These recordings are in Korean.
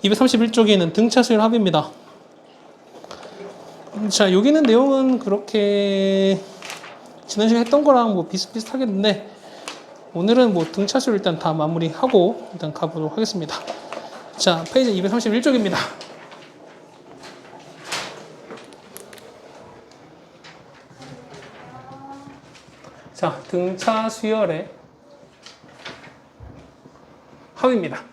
231쪽에는 등차 수열 합입니다. 자, 여기는 내용은 그렇게 지난 시간에 했던 거랑 뭐 비슷비슷하겠는데 오늘은 뭐 등차 수열 일단 다 마무리하고 일단 가보도록 하겠습니다. 자, 페이지 231쪽입니다. 자, 등차 수열의 합입니다.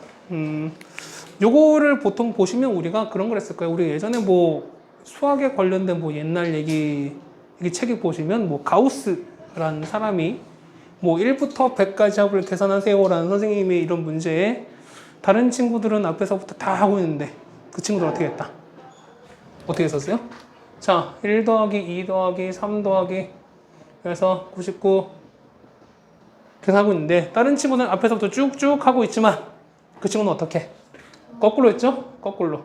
요거를 보통 보시면 우리가 그런 걸 했을 거예요. 우리 예전에 뭐 수학에 관련된 뭐 옛날 얘기 책에 보시면 뭐 가우스라는 사람이 뭐 1부터 100까지 합을 계산하세요라는 선생님이 이런 문제에 다른 친구들은 앞에서부터 다 하고 있는데 그 친구들 어떻게 했다? 어떻게 했었어요? 자, 1 더하기 2 더하기 3 더하기 그래서 99 계산하고 있는데 다른 친구는 앞에서부터 쭉쭉 하고 있지만 그 친구는 어떻게? 거꾸로 했죠? 거꾸로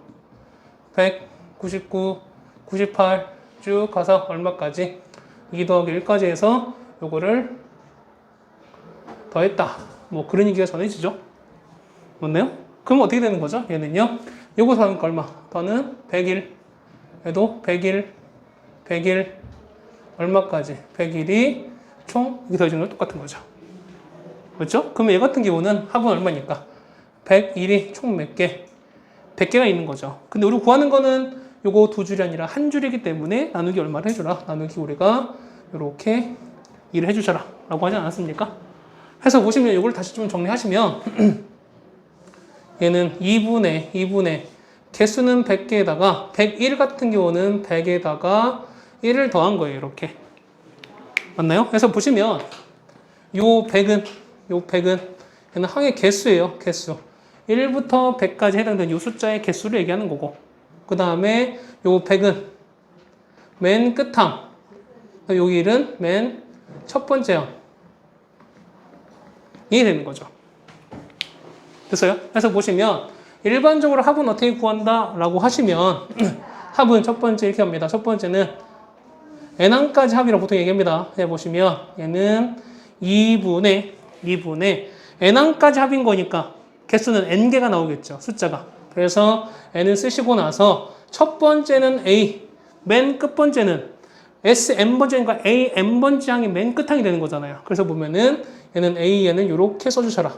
100, 99, 98 쭉 가서 얼마까지? 2 더하기 1까지 해서 요거를 더했다. 뭐 그런 얘기가 전해지죠? 맞나요? 그럼 어떻게 되는 거죠? 얘는요. 요거 더하니까 얼마? 더는 101. 얘도 101, 101 얼마까지? 101이 총 이게 더해지는 건 똑같은 거죠. 그렇죠? 그러면 얘 같은 경우는 합은 얼마니까? 101이 총 몇 개? 100개가 있는 거죠. 근데 우리 구하는 거는 요거 두 줄이 아니라 한 줄이기 때문에 나누기 얼마를 해주라. 나누기 우리가 이렇게 2를 해주셔라 라고 하지 않았습니까? 해서 보시면 요걸 다시 좀 정리하시면 얘는 2분의 개수는 100개에다가 101 같은 경우는 100에다가 1을 더한 거예요. 이렇게. 맞나요? 그래서 보시면 요 100은 얘는 항의 개수예요. 개수. 1부터 100까지 해당되는 요 숫자의 개수를 얘기하는 거고 그 다음에 요 100은 맨 끝항 여기 1은 맨 첫 번째 항 이 되는 거죠. 됐어요? 그래서 보시면 일반적으로 합은 어떻게 구한다? 라고 하시면 합은 첫 번째 이렇게 합니다. 첫 번째는 n항까지 합이라고 보통 얘기합니다. 보시면 얘는 2분의 n항까지 합인 거니까 개수는 n개가 나오겠죠. 숫자가. 그래서 n을 쓰시고 나서 첫 번째는 a, 맨 끝 번째는 sn번째니까 an번째 항이 맨 끝항이 되는 거잖아요. 그래서 보면은 얘는 a에는 이렇게 써주셔라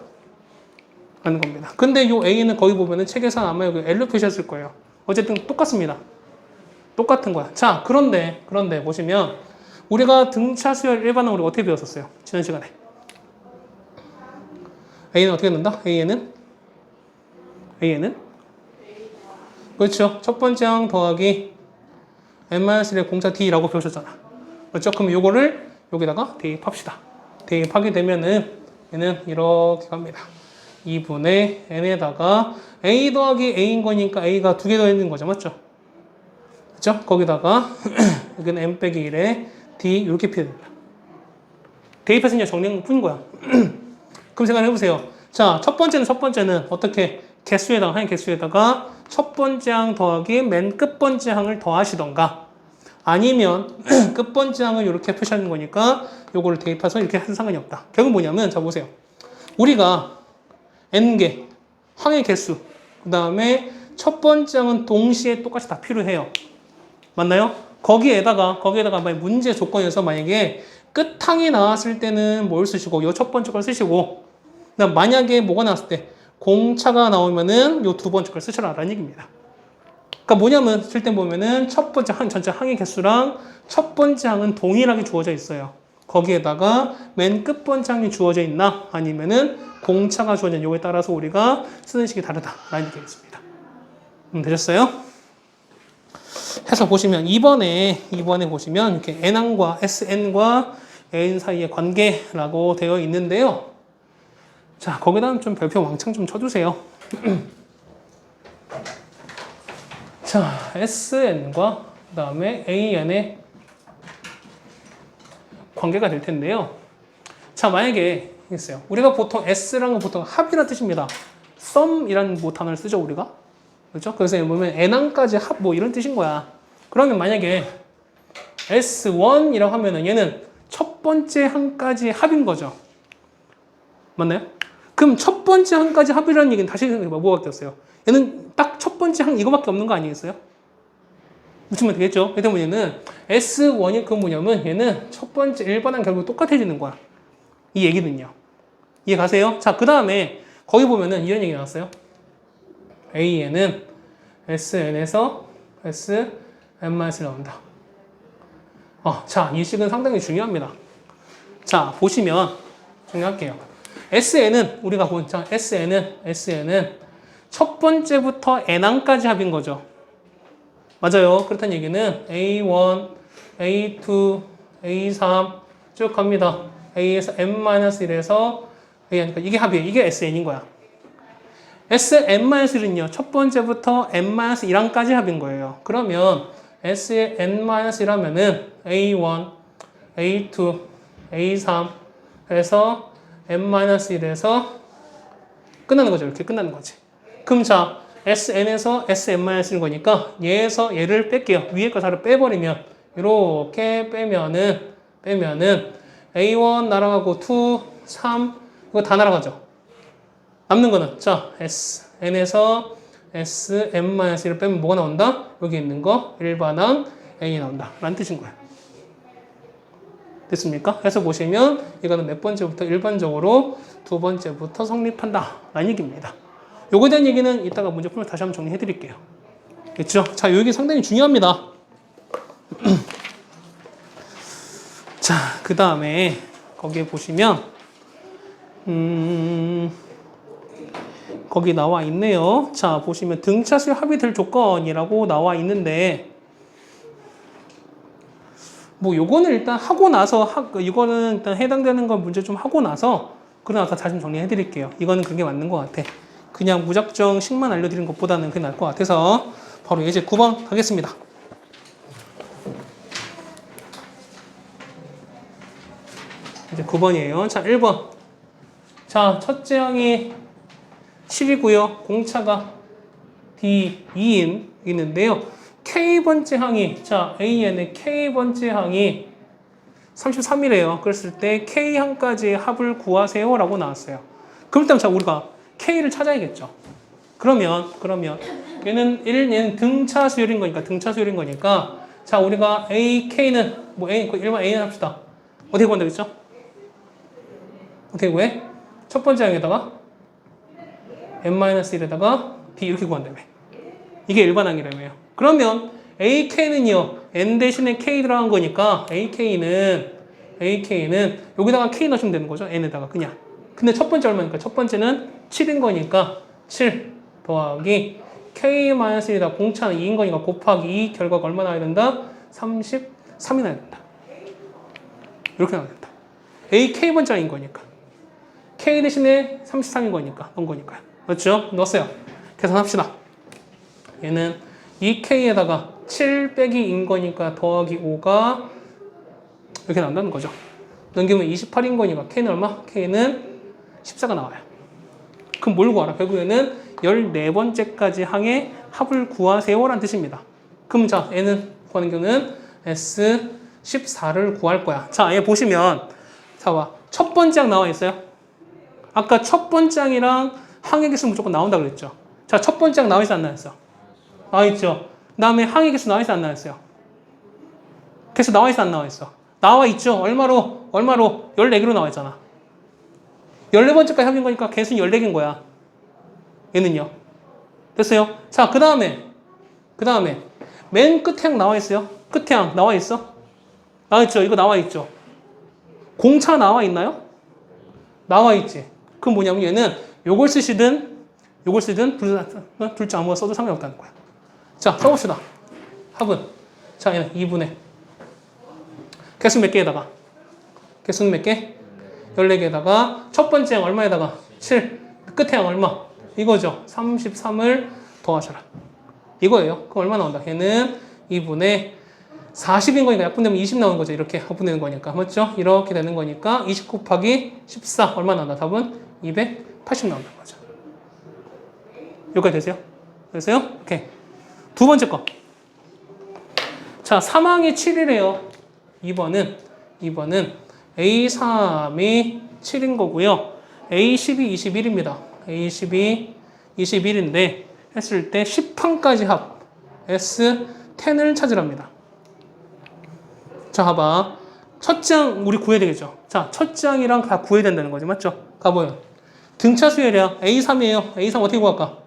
하는 겁니다. 근데 이 a는 거기 보면은 책에서 아마 여기 L로 표시했을 거예요. 어쨌든 똑같습니다. 똑같은 거야. 자, 그런데 보시면 우리가 등차 수열 일반항 우리가 어떻게 배웠었어요? 지난 시간에. a는 어떻게 된다? a는 그렇죠. 첫 번째 항 더하기 n-1의 공차 d라고 배우셨잖아. 그렇죠? 그럼 요거를 여기다가 대입합시다. 대입하게 되면은 얘는 이렇게 갑니다. 2분의 n에다가 a 더하기 a인 거니까 a가 두 개 더 있는 거죠. 맞죠? 그렇죠? 거기다가 여기는 n 빼기 1에 d 이렇게 표현됩니다. 대입해서 그냥 정리한 것 뿐인 거야. 그럼 생각해보세요. 자, 첫 번째는 어떻게 항의 개수에다가 첫 번째 항 더하기 맨 끝 번째 항을 더하시던가 아니면 끝 번째 항을 이렇게 표시하는 거니까 요거를 대입해서 이렇게 해도 상관이 없다. 결국 뭐냐면 자 보세요. 우리가 n개 항의 개수 그 다음에 첫 번째 항은 동시에 똑같이 다 필요해요. 맞나요? 거기에다가 문제 조건에서 만약에 끝항이 나왔을 때는 뭘 쓰시고 요 첫 번째 걸 쓰시고 그다음 만약에 뭐가 나왔을 때 공차가 나오면은 요 두 번째 걸 쓰셔라라는 얘기입니다. 그러니까 뭐냐면 쓸 때 보면은 첫 번째 항 전체 항의 개수랑 첫 번째 항은 동일하게 주어져 있어요. 거기에다가 맨 끝 번째 항이 주어져 있나 아니면은 공차가 주어져 있는 요에 따라서 우리가 쓰는 식이 다르다라는 얘기겠습니다. 되셨어요? 해서 보시면 2번에 보시면 이렇게 n항과 sn과 n 사이의 관계라고 되어 있는데요. 자, 거기다 좀 별표 왕창 좀 쳐주세요. 자, sn과 그 다음에 an의 관계가 될 텐데요. 자, 만약에 있어요. 우리가 보통 s랑은 보통 합이라는 뜻입니다. sum이라는 뭐 단어를 쓰죠, 우리가. 그렇죠? 그래서 보면 n항까지 합 뭐 이런 뜻인 거야. 그러면 만약에 S1이라고 하면은 얘는 첫 번째 항까지 합인 거죠. 맞나요? 그럼 첫 번째 항까지 합이라는 얘기는 다시 뭐가 바뀌었어요? 얘는 딱 첫 번째 항 이거밖에 없는 거 아니겠어요? 붙이면 되겠죠? 그래서 얘는 S1이 그 뭐냐면 얘는 첫 번째 일반항 결국 똑같아지는 거야. 이 얘기는요. 이해 가세요? 자, 그 다음에 거기 보면은 이런 얘기 나왔어요. A에는 SN에서 SN-이 나온다. 자, 이 식은 상당히 중요합니다. 자, 보시면 정리할게요. SN은 우리가 본 SN은 첫 번째부터 N항까지 합인 거죠. 맞아요. 그렇다는 얘기는 A1, A2, A3 쭉 갑니다. A에서 N-1에서 A 하니까 이게 합이에요. 이게 SN인 거야. Sn-1은요. 첫 번째부터 N-1항까지 합인 거예요. 그러면 S의 N-1이라면은 A1, A2, A3 해서 N-1에서 끝나는 거죠. 이렇게 끝나는 거지. 그럼 자, Sn에서 Sn-인 거니까 얘에서 얘를 뺄게요. 위에 거 다를 빼버리면 이렇게 빼면은 A1 날아가고 2, 3 이거 다 날아가죠. 남는 거는 자, Sn에서 Sn-1를 빼면 뭐가 나온다? 여기 있는 거 일반항 A이 나온다. 라는 뜻인 거예요. 됐습니까? 해서 보시면 이거는 몇 번째부터 일반적으로 두 번째부터 성립한다. 라는 얘기입니다. 요거에 대한 얘기는 이따가 문제 풀면 다시 한번 정리해 드릴게요. 됐죠? 자, 요 얘기 상당히 중요합니다. 자, 그 다음에 거기에 보시면 거기 나와 있네요. 자, 보시면 등차수 합의될 조건이라고 나와 있는데 뭐 요거는 일단 하고 나서 이거는 일단 해당되는 건 문제 좀 하고 나서 그러고 나서 다시 좀 정리해 드릴게요. 이거는 그게 맞는 것 같아. 그냥 무작정 식만 알려드리는 것보다는 그게 나을 것 같아서 바로 예제 9번 가겠습니다. 이제 9번이에요. 자, 1번. 자, 첫째 항이 7이고요. 공차가 D2인 있는데요. K번째 항이, 자, AN의 K번째 항이 33이래요. 그랬을 때 K항까지의 합을 구하세요. 라고 나왔어요. 그럼 일단 자, 우리가 K를 찾아야겠죠. 그러면 얘는 등차 수열인 거니까 자, 우리가 AK는 뭐 일반 A는 합시다. 어떻게 구한다 그랬죠? 어떻게 구해? 첫 번째 항에다가 N-1에다가 D 이렇게 구한다며. 이게 일반항이라며요. 그러면 AK는요. N 대신에 K 들어간 거니까 AK는 여기다가 K 넣으시면 되는 거죠. N에다가 그냥. 근데 첫 번째 얼마니까? 첫 번째는 7인 거니까 7 더하기 K-1이다. 공차는 2인 거니까 곱하기 2 결과가 얼마 나와야 된다? 33이 나야 된다. 이렇게 나와야 된다. AK번째인 거니까. K 대신에 33인 거니까 넣은 거니까요. 그렇죠? 넣었어요. 계산합시다. 얘는 2K에다가 7 빼기 인 거니까 더하기 5가 이렇게 나온다는 거죠. 넘기면 28인 거니까 K는 얼마? K는 14가 나와요. 그럼 뭘 구하라? 결국에는 14번째까지 항의 합을 구하세요 라는 뜻입니다. 그럼 자, N은 구하는 경우는 S14를 구할 거야. 자, 얘 보시면 자, 봐. 첫 번째 항 나와 있어요. 아까 첫 번째 항이랑 항의 개수 무조건 나온다 그랬죠. 자, 첫 번째 항 나와 있어 안 나왔어? 나와 있죠. 그 다음에 항의 개수 나와 있어 안 나왔어요? 개수 나와 있어 안 나와 있어? 나와 있죠. 얼마로? 14개로 나와 있잖아. 14번째까지 합인 거니까 개수는 14개인 거야. 얘는요. 됐어요? 자, 그 다음에 맨 끝에 항 나와 있어요. 끝에 항 나와 있어? 나와 있죠. 이거 나와 있죠. 공차 나와 있나요? 나와 있지. 그럼 뭐냐면 얘는 요걸 쓰시든 둘째 아무거나 써도 상관이 없다는 거야. 자, 써봅시다. 합은 자, 얘는 2분의 개수 몇 개에다가 개수는 몇 개? 14개에다가 첫 번째 항 얼마에다가 7 끝에 항 얼마? 이거죠. 33을 더하셔라. 이거예요. 그럼 얼마 나온다? 얘는 2분의 40인 거니까 약분되면 20 나오는 거죠. 이렇게 약분되는 거니까. 맞죠? 이렇게 되는 거니까 20 곱하기 14 얼마 나온다? 답은 280 나온다는 거죠. 여기까지 되세요? 됐어요? 오케이. 두 번째 거. 자, 3항이 7이래요. 2번은 A3이 7인 거고요. A12, 21입니다. A12, 21인데 했을 때 10항까지 합 S10을 찾으랍니다. 자, 봐봐. 첫 장 우리 구해야 되겠죠. 자, 첫 장이랑 다 구해야 된다는 거지. 맞죠? 가보요. 등차 수열이야. A3이에요. A3 어떻게 구할까?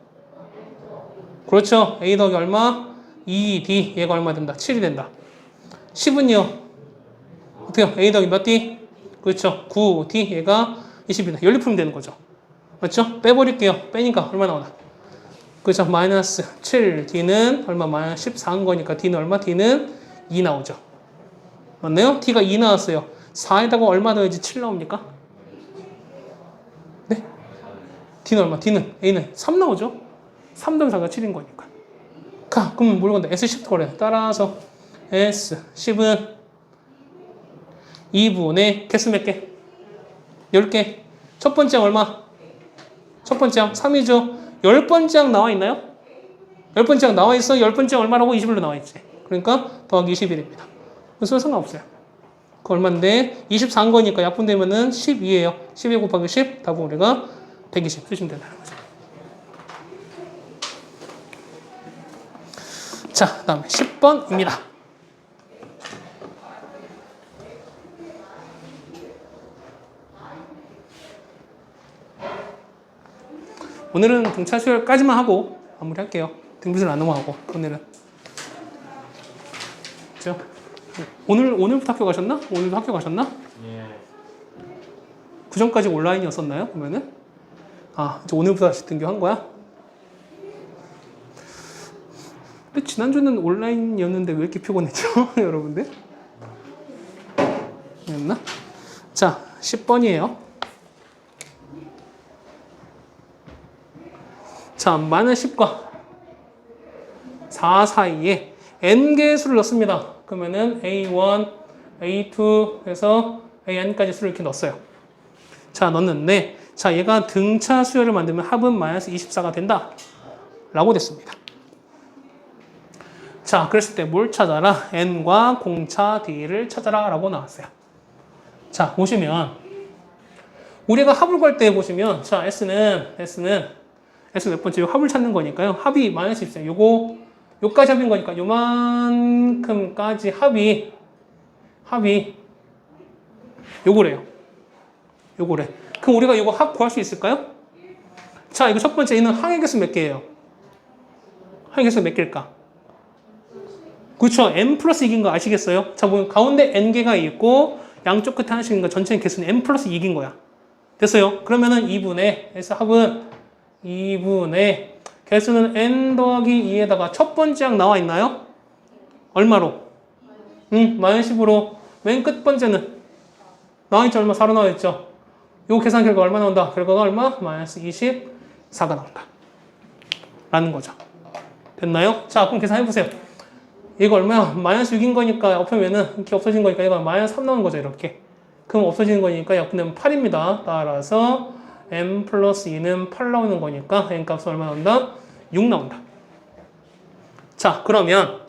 그렇죠. A 더하기 얼마? 2D. 얘가 얼마 된다? 7이 된다. 10은요? 어때요? A 더하기 몇 D? 그렇죠. 9D. 얘가 20이다. 연립 풀면 되는 거죠. 맞죠? 빼버릴게요. 빼니까 얼마 나오나? 그렇죠. 마이너스 7D는 얼마? 마이너스 14인 거니까 D는 얼마? D는 2 나오죠. 맞나요? D가 2 나왔어요. 4에다가 얼마 더해야지 7 나옵니까? 네? D는 얼마? D는 A는 3 나오죠? 3 더하기 4가 7인 거니까. 그럼 뭘 건다? S10 거래. 따라서 S10은 2분의 개수 몇 개? 10개. 첫 번째 얼마? 첫 번째 항 3이죠. 10번째 항 나와 있나요? 10번째 항 나와 있어. 10번째 얼마라고? 21로 나와 있지. 그러니까 더하기 21입니다. 그래서 상관없어요. 그 얼마인데 24인 거니까 약분되면은 12예요. 12 곱하기 10 답은 우리가 120 쓰시면 된다는 거죠. 자, 그 다음에 10번입니다. 오늘은 등차 수열까지만 하고 마무리할게요. 등비술 안 넘어가고 오늘은. 그렇죠? 오늘부터 학교 가셨나? 오늘도 학교 가셨나? 예. 그 전까지 온라인이었었나요? 그러면은? 아, 이제 오늘부터 다시 등교한 거야? 근데 지난주는 온라인이었는데 왜 이렇게 피곤했죠? 여러분들? 였나? 자, 10번이에요. 자, 마이너스 10과 4 사이에 n개의 수를 넣습니다. 그러면은 A1, A2 해서 AN까지 수를 이렇게 넣었어요. 자, 넣었는데, 자, 얘가 등차 수열을 만들면 합은 마이너스 24가 된다. 라고 됐습니다. 자, 그랬을 때 뭘 찾아라? n과 공차 d를 찾아라. 라고 나왔어요. 자, 보시면, 우리가 합을 구할 때 보시면, 자, S는 몇 번째 합을 찾는 거니까요. 합이 마이너스 24. 요까지 합인 거니까 요만큼까지 합이 요거래요. 요거래. 그럼 우리가 요거 합 구할 수 있을까요? 자, 이거 첫 번째 얘는 항의 개수 몇 개예요? 항의 개수 몇 개일까? 그렇죠. n 플러스 2인 거 아시겠어요? 자, 보면 가운데 n개가 있고 양쪽 끝에 하나씩인 거 전체 개수는 n 플러스 2인 거야. 됐어요? 그러면은 2분의 그래서 합은 2분의 개수는 n 더하기 2에다가 첫 번째 항 나와 있나요? 얼마로? 마이너스 10으로 맨 끝 번째는 나와 있죠? 얼마? 4로 나와 있죠? 요 계산 결과 얼마 나온다? 결과가 얼마? 마이너스 24가 나온다. 라는 거죠. 됐나요? 자, 그럼 계산해보세요. 이거 얼마야? 마이너스 6인 거니까 옆에면은 이렇게 없어진 거니까 이거 마이너스 3 나오는 거죠, 이렇게. 그럼 없어지는 거니까 약분되면 8입니다. 따라서 n 플러스 2는 8 나오는 거니까 n 값은 얼마 나온다? 6 나온다. 자, 그러면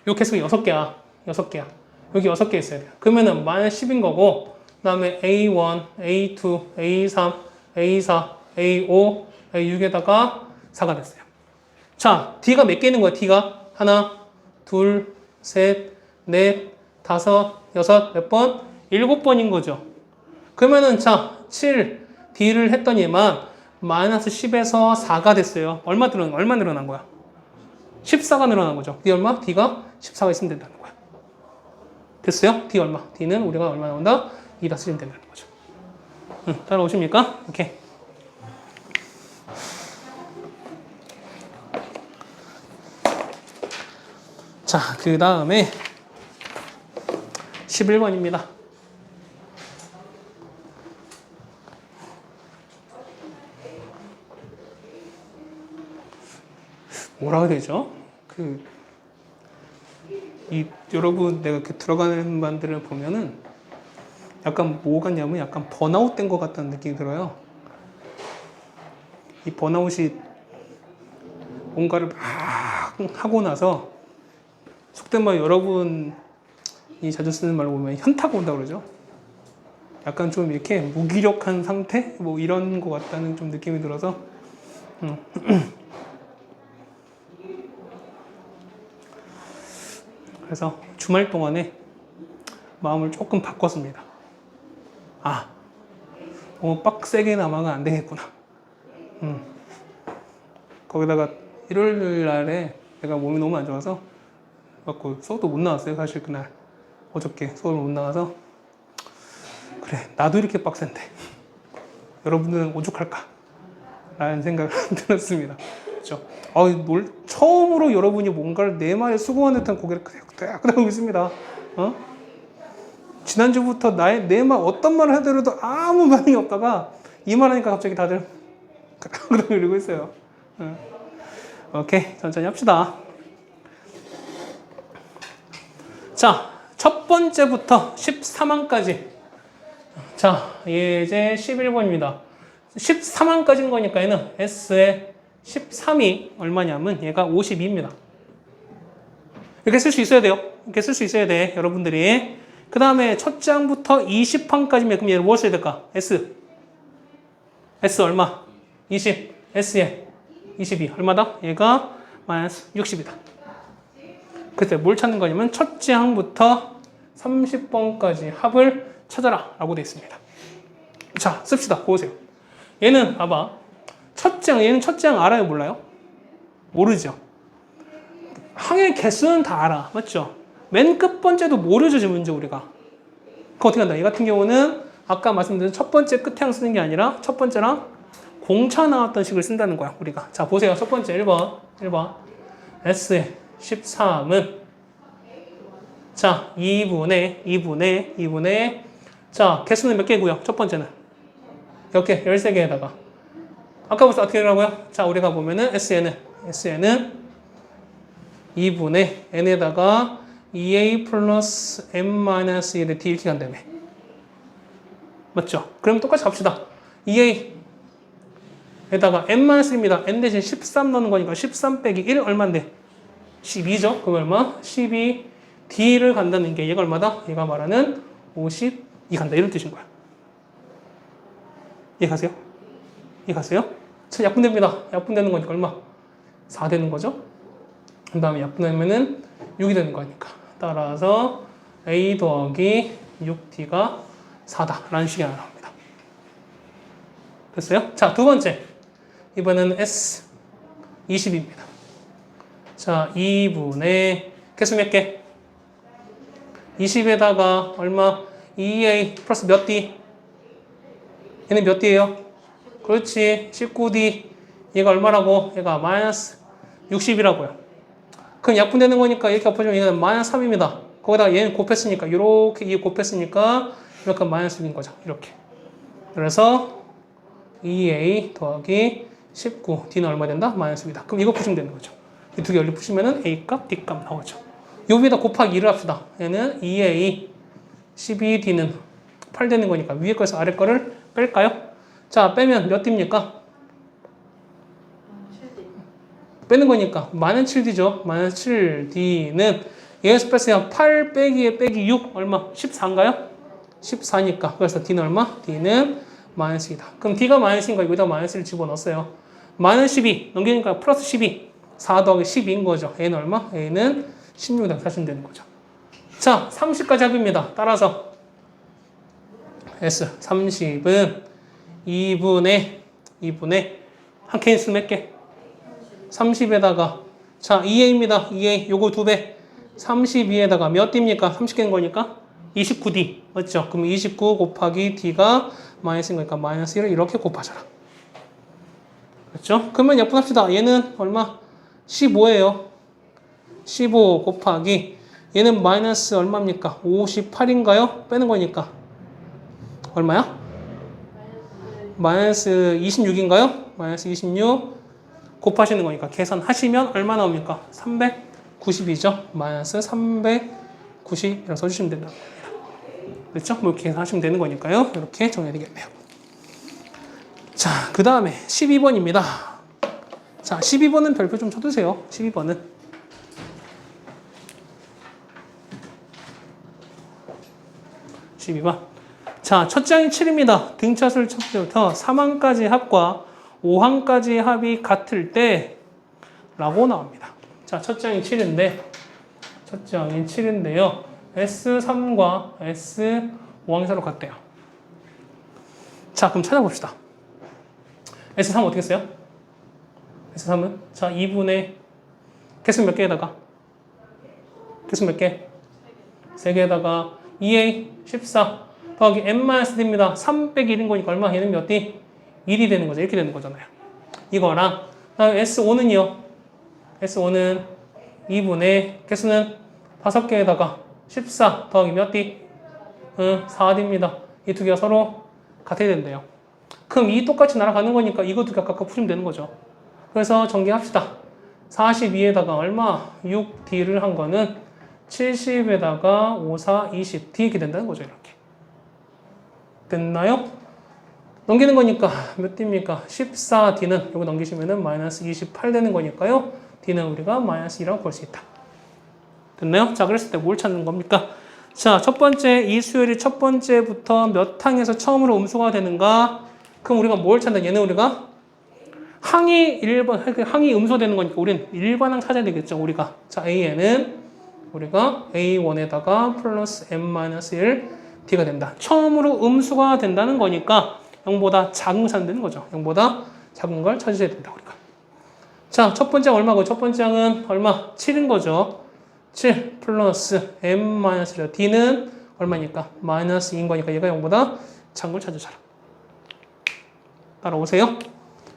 요 개수가 6개야. 6개야. 여기 6개 있어야 돼요. 그러면은 마이너스 10인 거고 그 다음에 A1, A2, A3, A4, A5, A6에다가 4가 됐어요. 자, D가 몇 개 있는 거야? D가 하나, 둘, 셋, 넷, 다섯, 여섯, 몇 번? 7번인 거죠. 그러면은 자, 7, D를 했더니만 마이너스 10에서 4가 됐어요. 얼마 늘어난 거야? 14가 늘어난 거죠. D 얼마? D가 14가 있으면 된다는 거야. 됐어요? D 얼마? D는 우리가 얼마 나온다? 2다 쓰시면 된다는 거죠. 따라오십니까? 오케이. 자, 그 다음에 11번입니다. 뭐라 해야 되죠? 여러분, 내가 이렇게 들어가는 반들을 보면은 약간 뭐 같냐면 약간 번아웃 된 것 같다는 느낌이 들어요. 이 번아웃이 뭔가를 막 하고 나서 속된 말 여러분이 자주 쓰는 말로 보면 현타가 온다고 그러죠. 약간 좀 이렇게 무기력한 상태? 뭐 이런 것 같다는 좀 느낌이 들어서 그래서 주말 동안에 마음을 조금 바꿨습니다. 아, 너무 빡세게 남아가 안 되겠구나. 거기다가 일요일 날에 내가 몸이 너무 안 좋아서 갖고 수업도 못 나왔어요. 사실 그날 어저께 수업을 못 나가서 그래 나도 이렇게 빡센데 여러분들은 오죽할까 라는 생각을 들었습니다. 그렇죠? 처음으로 여러분이 뭔가를 내 말에 수긍한 듯한 고개를 그대로 하고 있습니다. 지난주부터 내 말 어떤 말을 하더라도 아무 반응이 없다가 이 말하니까 갑자기 다들 그러고 이러고 있어요. 오케이, 천천히 합시다. 자, 첫 번째부터 13항까지. 자, 예제 11번입니다. 13항까지인 거니까 얘는 S의 13이 얼마냐면 얘가 52입니다. 이렇게 쓸 수 있어야 돼요. 이렇게 쓸 수 있어야 돼, 여러분들이. 그 다음에 첫 장부터 20항까지면 그럼 얘를 뭘 써야 될까? S 얼마? 20. S에 22. 얼마다? 얘가 마이너스 60이다. 그때 뭘 찾는 거냐면 첫째 항부터 30번까지 합을 찾아라 라고 되어 있습니다. 자, 씁시다. 보세요. 얘는 봐봐. 얘는 첫째 항 알아요? 몰라요? 모르죠. 항의 개수는 다 알아. 맞죠? 맨 끝번째도 모르죠, 지금 문제 우리가. 그럼 어떻게 한다? 얘 같은 경우는 아까 말씀드린 첫 번째 끝에 항 쓰는 게 아니라 첫 번째랑 공차 나왔던 식을 쓴다는 거야, 우리가. 자, 보세요. 첫 번째 1번. S의 13은 자, 2분의 자, 개수는 몇 개고요? 첫 번째는 몇 개? 13개에다가 아까 벌써 어떻게 하라고요? 자, 우리가 보면은 SN은 2분의 n에다가 2a 플러스 n-1의 d 이렇게 간다며. 맞죠? 그럼 똑같이 갑시다. 2a에다가 n-1입니다. n 대신 13 넣는 거니까 13 빼기 1 얼마인데? 12죠? 그럼 얼마? 12d를 간다는 게 얘가 얼마다? 얘가 말하는 52 간다. 이런 뜻인 거야. 이해가세요? 자, 약분됩니다. 약분되는 거니까 얼마? 4 되는 거죠? 그 다음에 약분하면은 6이 되는 거니까. 따라서 a 더하기 6d가 4다. 라는 식이 나옵니다. 됐어요? 자, 두 번째. 이번에는 S 20입니다. 자, 2분의 개수 몇 개? 20에다가 얼마? 2a 플러스 몇 d? 얘는 몇 d예요? 그렇지. 19d. 얘가 얼마라고? 얘가 마이너스 60이라고요. 그럼 약분되는 거니까 이렇게 엎어지면 얘는 마이너스 3입니다. 거기다가 얘는 곱했으니까 이렇게 이 곱했으니까 이렇게 마이너스 6인 거죠. 이렇게. 그래서 2a 더하기 19 d는 얼마 된다? 마이너스 6이다. 그럼 이거 푸시면 되는 거죠. 이 두 개 연립 푸시면은 a 값, d 값 나오죠. 요 위에다 곱하기 2를 합시다. 얘는 2a 12d는 8 되는 거니까 위에 거에서 아래 거를 뺄까요? 자, 빼면 몇 d입니까? 빼는 거니까 마이너스 7d죠. 마이너스 7d는 얘에서 뺐어요. 8 빼기에 빼기 6 얼마? 14인가요? 14니까 그래서 d는 얼마? d는 마이너스 2다. 그럼 d가 마이너스인 거 여기다 마이너스를 집어넣었어요. 마이너스 12 넘기니까 플러스 12 4 더하기 12인 거죠. a는 얼마? a는 16이다. 사시면 되는 거죠. 자, 30까지 합입니다. 따라서 S 30은 2분의 한 케이스 몇 개? 30에다가 자 2a입니다. 2a 요거 2배 32에다가 몇 d입니까? 30개인 거니까 29d 맞죠? 그럼 29 곱하기 d가 마이너스인 거니까 마이너스 1을 이렇게 곱하셔라. 그렇죠? 그러면 약분합시다. 얘는 얼마? 15예요. 15 곱하기 얘는 마이너스 얼마입니까? 58인가요? 빼는 거니까 얼마야? 마이너스 26인가요? 마이너스 26 곱하시는 거니까 계산하시면 얼마 나옵니까? 390이죠? 마이너스 390이라고 써주시면 된다. 그렇죠? 뭐 이렇게 계산하시면 되는 거니까요. 이렇게 정해야 되겠네요. 자, 그 다음에 12번입니다. 자, 12번은 별표 좀 쳐두세요. 12번은. 자, 첫 장이 7입니다. 등차수를 첫 번째부터 3항까지 합과 5항까지 합이 같을 때 라고 나옵니다. 자, 첫 장이 7인데 첫째 항이 7인데요. S3과 S5항이 같대요. 자, 그럼 찾아봅시다. S3 어떻게 써요? S3은? 자, 2분의 개수 몇 개에다가? 개수 몇 개? 3개에다가 2A 14 더하기 n-d입니다. 3 빼기 1인 거니까 얼마? 얘는 몇 D? 1이 되는 거죠. 이렇게 되는 거잖아요. 이거랑 다음에 S5는요. S5는 2분의 개수는 5개에다가 14 더하기 몇 D? 4D입니다. 이 두 개가 서로 같아야 된대요. 그럼 이 똑같이 날아가는 거니까 이거 두 개 각각 푸시면 되는 거죠. 그래서 전개합시다. 42에다가 얼마? 6D를 한 거는 70에다가 5, 4, 20D 이렇게 된다는 거죠. 이렇게. 됐나요? 넘기는 거니까 몇 D입니까? 14D는 이거 넘기시면은 마이너스 28 되는 거니까요. D는 우리가 마이너스 2라고 볼 수 있다. 됐나요? 자, 그랬을 때 뭘 찾는 겁니까? 자, 첫 번째 이 수열이 첫 번째부터 몇 항에서 처음으로 음수가 되는가? 그럼 우리가 뭘 찾는? 얘는 우리가 항이 음수되는 거니까 우리는 일반항 찾아야 되겠죠. 우리가 자, A에는 우리가 A1에다가 플러스 M-1 D가 된다. 처음으로 음수가 된다는 거니까 0보다 작은 걸 찾는 거죠. 0보다 작은 걸 찾으셔야 된다. 우리가. 자, 첫 번째 얼마고? 첫 번째 항은 얼마? 7인 거죠. 7 플러스 M-1 D는 얼마니까? 마이너스 2인 거니까 얘가 0보다 작은 걸 찾으셔라. 따라오세요.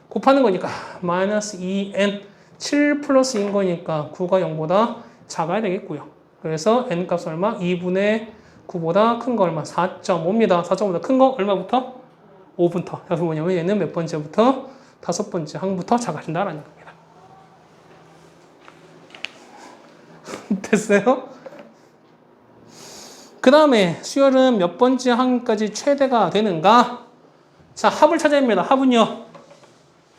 곱하는 거니까 마이너스 2n 7 플러스 2인 거니까 9가 0보다 작아야 되겠고요. 그래서 n 값 얼마? 2분의 9보다 큰 거 얼마? 4.5입니다. 4.5보다 큰 거 얼마부터? 5부터. 그래서 뭐냐면 얘는 몇 번째부터? 5번째 항부터 작아진다라는 겁니다. 됐어요? 그 다음에 수열은 몇 번째 항까지 최대가 되는가? 자, 합을 찾아야 합니다. 합은요.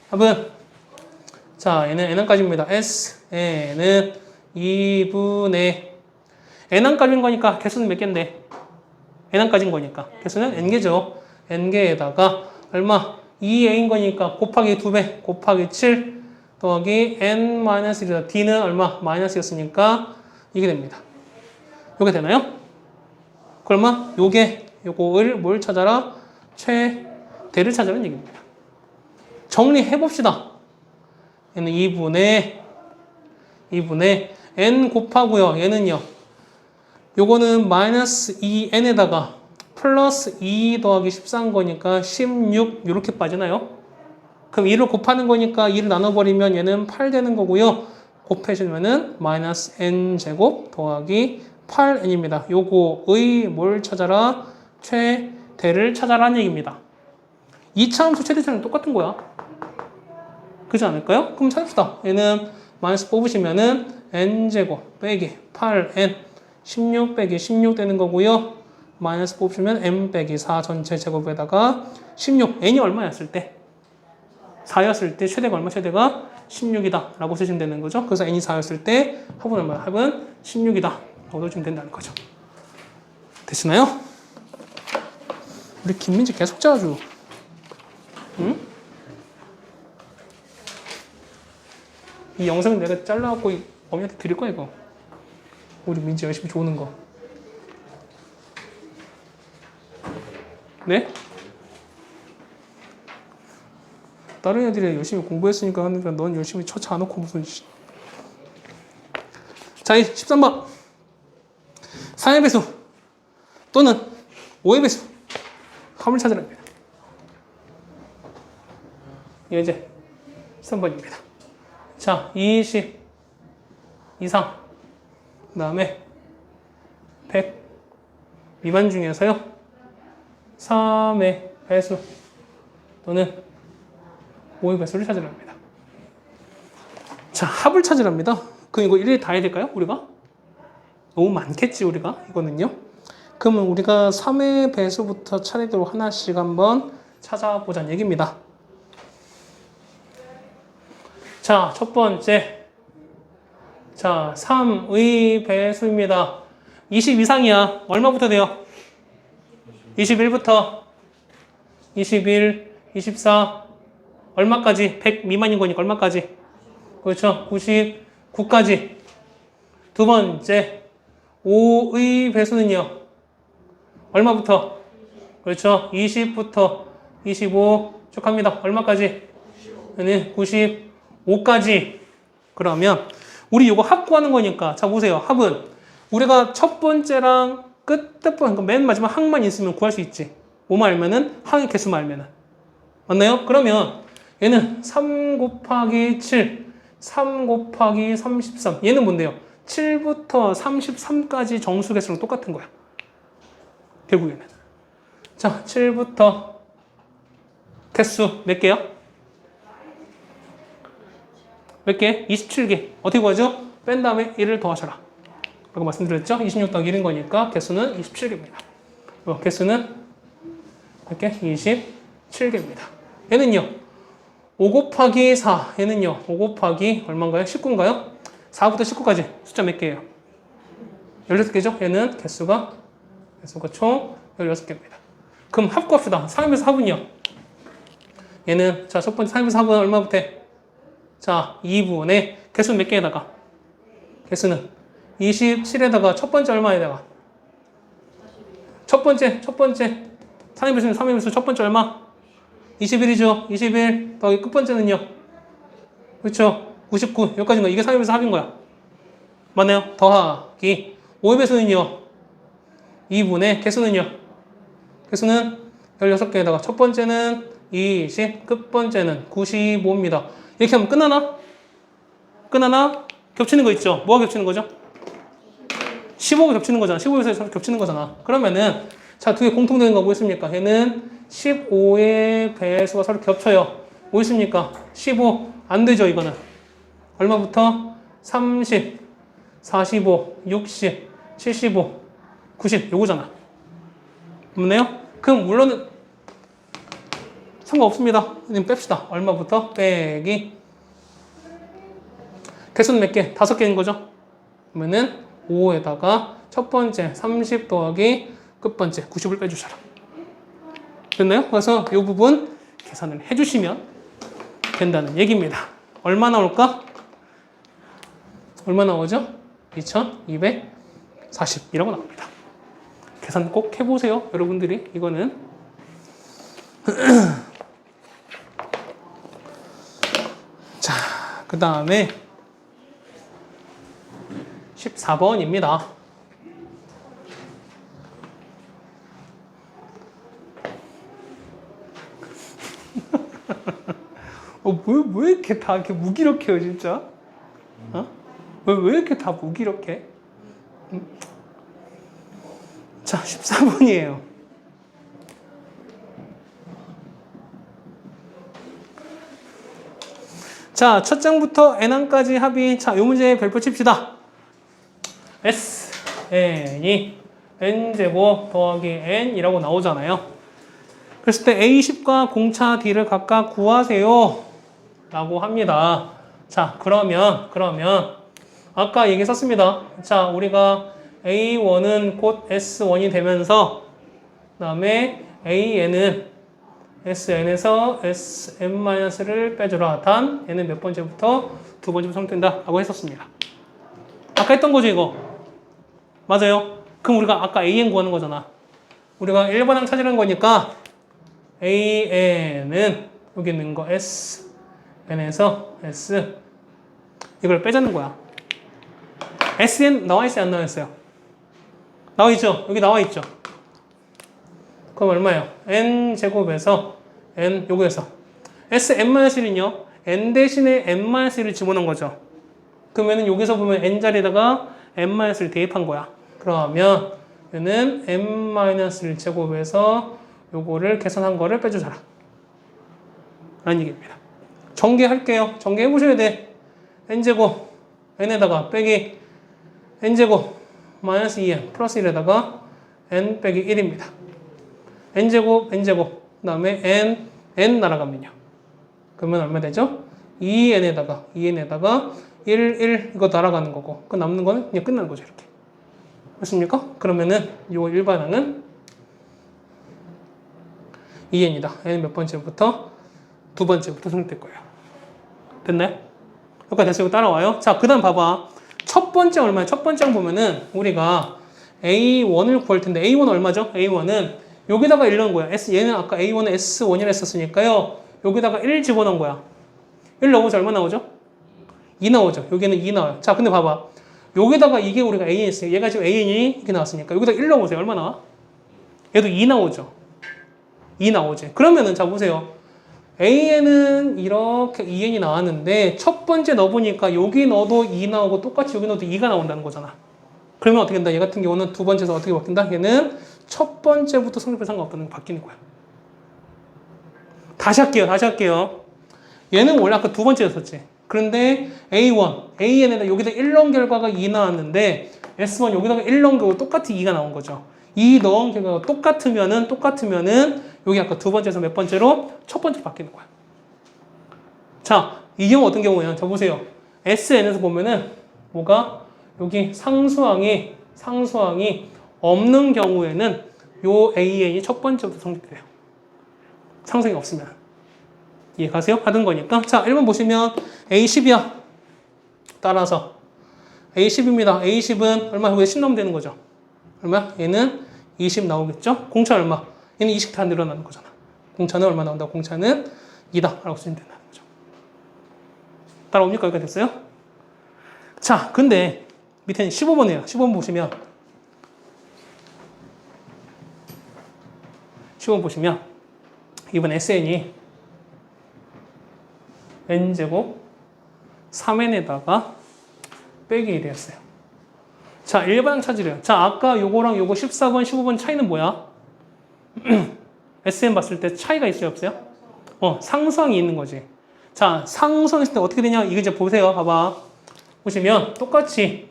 합은 자, 얘는 n항까지입니다. S, n은 2분의 n항까지인 거니까 개수는 몇 개인데? n항까지인 거니까 개수는 n개죠. n개에다가 얼마? 2a인 거니까 곱하기 2배 곱하기 7 더하기 n-1이다. d는 얼마? 마이너스였으니까 이게 됩니다. 요게 되나요? 그 얼마? 요거를 뭘 찾아라? 최대를 찾아라는 얘기입니다. 정리해봅시다. 얘는 2분의 n 곱하고요. 얘는요. 요거는 마이너스 2n에다가 플러스 2 더하기 14인 거니까 16 이렇게 빠지나요? 그럼 2를 곱하는 거니까 2를 나눠버리면 얘는 8 되는 거고요. 곱해주면은 마이너스 n제곱 더하기 8n입니다. 요거의 뭘 찾아라? 최대를 찾아라는 얘기입니다. 2차 함수 최대차는 똑같은 거야. 그렇지 않을까요? 그럼 찾읍시다. 얘는 마이너스 뽑으시면은 n제곱 빼기 8n 16 빼기 16 되는 거고요. 마이너스 뽑으시면 m 빼기 4 전체 제곱에다가 16 n이 얼마였을 때? 4였을 때 최대가 얼마? 최대가 16이다 라고 쓰시면 되는 거죠. 그래서 n이 4였을 때 합은 얼마야? 합은 16이다 라고 넣어주면 된다는 거죠. 되시나요? 우리 김민지 계속 짜주. 응? 이 영상 내가 잘라갖고 어머니한테 드릴 거야 이거. 우리 민지 열심히 조는 거. 네? 다른 애들이 열심히 공부했으니까 하는데 넌 열심히 처치 안 놓고 무슨. 자, 13번 3의 배수 또는 5의 배수 합을 찾으라 합니다. 이게 이제 13번입니다. 자, 20 이상 그 다음에 100 미만 중에서요 3의 배수 또는 5의 배수를 찾으랍니다. 자, 합을 찾으랍니다. 그럼 이거 일일이 다 해야 될까요? 우리가? 너무 많겠지 우리가 이거는요. 그러면 우리가 3의 배수부터 차례대로 하나씩 한번 찾아보자는 얘기입니다. 자, 첫 번째 자, 3의 배수입니다. 20 이상이야. 얼마부터 돼요? 21부터 21, 24 얼마까지? 100 미만인 거니까 얼마까지? 그렇죠. 99까지. 두 번째 5의 배수는요? 얼마부터? 그렇죠. 20부터 25 쭉 합니다. 얼마까지? 얘는 95까지. 그러면 우리 이거 합 구하는 거니까 자 보세요. 합은 우리가 첫 번째랑 끝번 그러니까 맨 마지막 항만 있으면 구할 수 있지. 뭐만 알면은 항의 개수만 알면은 맞나요? 그러면 얘는 3 곱하기 7 3 곱하기 33 얘는 뭔데요? 7부터 33까지 정수 개수랑 똑같은 거야. 결국에는 자 7부터 개수 몇 개요? 몇 개? 27개. 어떻게 구하죠? 뺀 다음에 1을 더하셔라. 라고 말씀드렸죠? 26 더하기 1인 거니까 개수는 27개입니다. 개수는 몇 개? 27개입니다. 얘는요. 5 곱하기 4. 얘는요. 5 곱하기 얼마인가요? 19인가요? 4부터 19까지 숫자 몇 개예요? 16개죠? 얘는 개수가 총 16개입니다. 그럼 합구합시다. 3에서 합은요. 얘는 자 첫 번째 3에서 합은 얼마부터 해? 자 2분의 개수는 몇 개에다가? 개수는 27에다가 첫 번째 얼마에다가? 첫 번째 3의 배수 첫 번째 얼마? 21이죠. 21 더하기 끝번째는요. 그렇죠. 99 여기까지인 거야. 이게 3의 배수 합인 거야. 맞나요? 더하기 5의 배수는요. 2분의 개수는요. 개수는 16개에다가 첫 번째는 20 끝번째는 95입니다. 이렇게 하면 끝나나? 끝나나? 겹치는 거 있죠? 뭐가 겹치는 거죠? 15가 겹치는 거잖아. 15에서 겹치는 거잖아. 그러면은 자, 두 개 공통되는 거 뭐 있습니까? 얘는 15의 배수가 서로 겹쳐요. 뭐 있습니까? 15. 안 되죠, 이거는. 얼마부터? 30, 45, 60, 75, 90. 요거잖아. 없네요? 그럼 물론 상관없습니다. 그냥 뺍시다. 얼마부터? 빼기. 개수는 몇 개? 5개인 거죠? 그러면은 5에다가 첫 번째 30 더하기 끝번째 90을 빼주셔라. 됐나요? 그래서 이 부분 계산을 해주시면 된다는 얘기입니다. 얼마 나올까? 얼마 나오죠? 2240이라고 나옵니다. 계산 꼭 해보세요. 여러분들이 이거는 자, 그 다음에 14번입니다. 왜 이렇게 다 이렇게 무기력해요, 진짜? 왜 이렇게 다 무기력해? 자, 14번이에요. 자, 첫 장부터 n항까지 합이, 자, 요 문제 별표 칩시다. S, n이 n제곱 더하기 n이라고 나오잖아요. 그랬을 때 A10과 공차 D를 각각 구하세요. 라고 합니다. 자, 그러면, 아까 얘기했었습니다. 자, 우리가 A1은 곧 S1이 되면서, 그 다음에 AN은 SN에서 SN-를 빼주라. 단, 얘는 몇 번째부터? 두 번째부터 성립된다. 라고 했었습니다. 아까 했던 거죠, 이거? 맞아요. 그럼 우리가 아까 AN 구하는 거잖아. 우리가 1번항 찾으려는 거니까 AN은 여기 있는 거 SN에서 S 이걸 빼자는 거야. SN 나와 있어요? 안 나와 있어요? 나와 있죠? 여기 나와 있죠? 그럼 얼마예요? N제곱에서 N 요거에서 SN-1은요 N 대신에 N-1을 집어넣은 거죠. 그러면은 여기서 보면 N 자리에다가 N-를 대입한 거야. 그러면 얘는 N-를 제곱해서 요거를 계산한 거를 빼주자라. 라는 얘기입니다. 전개할게요. 전개해보셔야 돼. N제곱 N에다가 빼기 N제곱 마이너스 2N 플러스 1에다가 N 빼기 1입니다. N제곱 그 다음에 N 날아가면요. 그러면 얼마 되죠? 2N에다가 1 이거 날아가는 거고 그 남는 거는 그냥 끝나는 거죠. 이렇게. 맞습니까? 그러면은 요 일반항은 2N이다. N 몇 번째부터? 두 번째부터 성립될 거예요. 됐나요? 여기까지 됐어요. 따라와요. 자, 그 다음 봐봐. 첫 번째 얼마야? 첫 번째 보면은 우리가 A1을 구할 텐데 A1 얼마죠? A1은 여기다가 1 넣은 거야. 얘는 아까 A1은 S1이라 했었으니까요. 여기다가 1 집어넣은 거야. 1 넣으면 얼마 나오죠? 2 나오죠. 여기는 2 나와요. 자, 근데 봐봐. 여기다가 이게 우리가 AN이 있어요. 얘가 지금 AN이 이렇게 나왔으니까 여기다 1 넣어보세요. 얼마 나와? 얘도 2 나오죠. 2 나오지. 그러면은 자 보세요. AN은 이렇게 2N이 나왔는데 첫 번째 넣어보니까 여기 넣어도 2 나오고 똑같이 여기 넣어도 2가 나온다는 거잖아. 그러면 어떻게 된다? 얘 같은 경우는 두 번째에서 어떻게 바뀐다? 얘는 첫 번째부터 성립에 상관없다는 게 바뀌는 거야. 다시 할게요. 얘는 원래 아까 두 번째였었지. 그런데 A1, AN에다 여기다 1 넣은 결과가 2 나왔는데 S1 여기다가 1 넣은 결과 똑같이 2가 나온 거죠. 2 넣은 결과가 똑같으면은 여기 아까 두 번째에서 몇 번째로 첫 번째로 바뀌는 거야. 자, 이 경우 어떤 경우예요? 자 보세요. SN에서 보면은 뭐가 여기 상수항이 없는 경우에는 요 AN이 첫 번째부터 성립돼요. 상수항이 없으면. 이해 가세요? 하던 거니까. 자, 1번 보시면 A10이야. 따라서 A10입니다. A10은 얼마? 여기에 10 넣으면 되는 거죠. 얼마? 얘는 20 나오겠죠? 공차 얼마? 얘는 20 다 늘어나는 거잖아. 공차는 얼마 나온다? 공차는 2다. 라고 쓰면 된다는 거죠. 따라옵니까? 여기가 됐어요? 자, 근데 밑에는 15번이에요. 15번 보시면 15번 보시면 이번 SN이 n제곱 3n에다가 빼기 1이었어요. 자, 일반항 찾으래요. 자, 아까 요거랑 요거 14번, 15번 차이는 뭐야? SN 봤을 때 차이가 있어요, 없어요? 상수항이 있는 거지. 자, 상수항 있을 때 어떻게 되냐? 이거 이제 보세요. 봐봐. 보시면 똑같이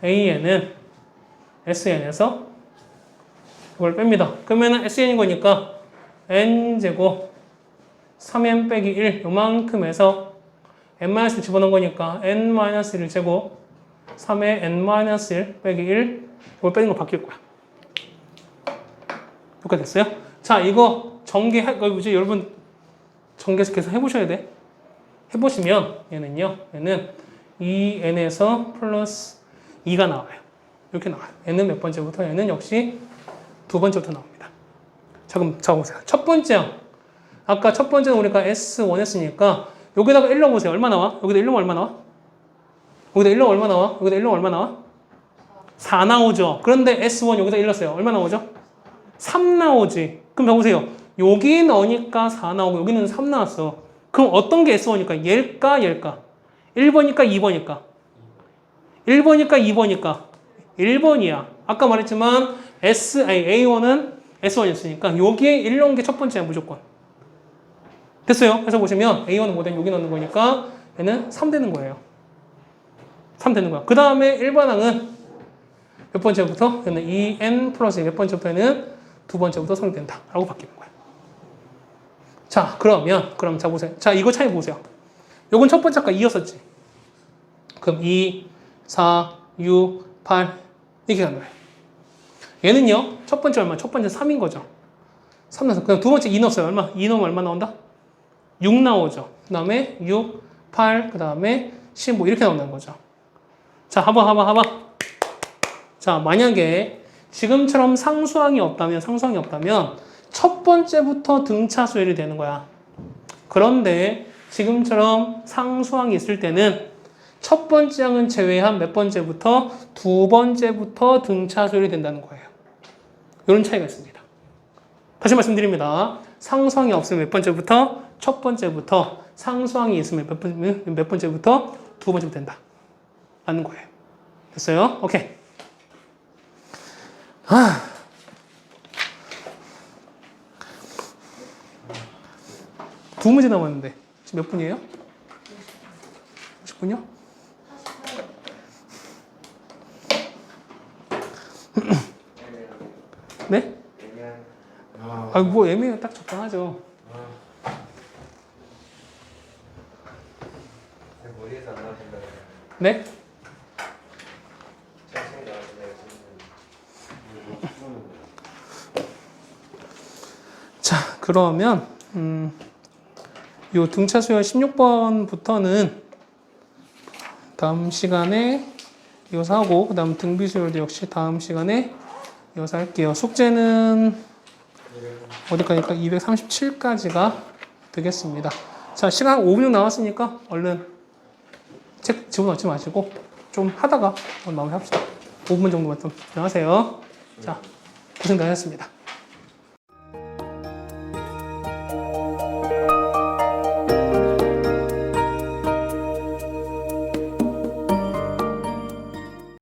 AN은 SN에서 이걸 뺍니다. 그러면은 SN인 거니까 n제곱 3n 빼기 1 요만큼에서 n-1 집어넣은 거니까 n-1을 제곱 3의 n-1 빼기 1 이걸 빼는 거 바뀔 거야. 이렇게 됐어요? 자, 이거 이제 여러분 전개해서 계속 해보셔야 돼. 해보시면 얘는 2n에서 플러스 2가 나와요. 이렇게 나와요. n은 몇 번째부터? n은 역시 두 번째부터 나옵니다. 자, 그럼 적어보세요. 첫 번째 아까 첫 번째는 우리가 S1 했으니까 여기다가 1 넣어보세요. 얼마 나와? 여기다 1 넣으면 얼마 나와? 여기다 1 넣으면 얼마 나와? 여기다 1 넣으면 얼마 나와? 4 나오죠. 그런데 S1 여기다 1 넣었어요. 얼마 나오죠? 3 나오지. 그럼 보세요. 여기 넣으니까 4 나오고 여기는 3 나왔어. 그럼 어떤 게 S1일까? 얘일까? 1번일까? 2번일까? 1번일까? 2번일까? 1번이야. 아까 말했지만 A1은 S1이었으니까 여기에 1 넣은 게 첫 번째야 무조건. 됐어요? 그래서 보시면 A1은 뭐든 여기 넣는 거니까 얘는 3 되는 거예요. 3 되는 거야. 그 다음에 일반항은 몇 번째부터? 얘는 2n 플러스 몇 번째부터는 두 번째부터 성립된다. 라고 바뀌는 거야. 자, 그럼 자 보세요. 자, 이거 차이 보세요. 요건 첫 번째 아까 2였었지. 그럼 2, 4, 6, 8 이렇게 가는 거예요. 얘는요. 첫 번째 얼마? 첫 번째 3인 거죠. 3 나서 그럼 두 번째 2 넣었어요. 얼마? 2 넣으면 얼마 나온다? 6 나오죠. 그 다음에 6, 8, 그 다음에 15 이렇게 나온다는 거죠. 자, 봐봐. 자, 만약에 지금처럼 상수항이 없다면 첫 번째부터 등차수열이 되는 거야. 그런데 지금처럼 상수항이 있을 때는 첫 번째 항은 제외한 몇 번째부터? 두 번째부터 등차수열이 된다는 거예요. 이런 차이가 있습니다. 다시 말씀드립니다. 상수항이 없으면 몇 번째부터? 첫 번째부터. 상수항이 있으면 몇 번째부터? 두 번째부터 된다. 라는 거예요. 됐어요? 오케이. 두 문제 남았는데 지금 몇 분이에요? 50분이요? 네? 뭐 애매해요. 딱 적당하죠. 머리에서 안 나오신다고요? 네? 자, 그러면 요 등차 수열 16번부터는 다음 시간에 이어서 하고 그 다음 등비수열도 역시 다음 시간에 이어서 할게요. 숙제는 어디까지일까? 237까지가 되겠습니다. 자, 시간 5분 정도 남았으니까 얼른 책 집어넣지 마시고 좀 하다가 마무리합시다. 5분 정도만 좀 진행하세요. 자, 고생 많으셨습니다.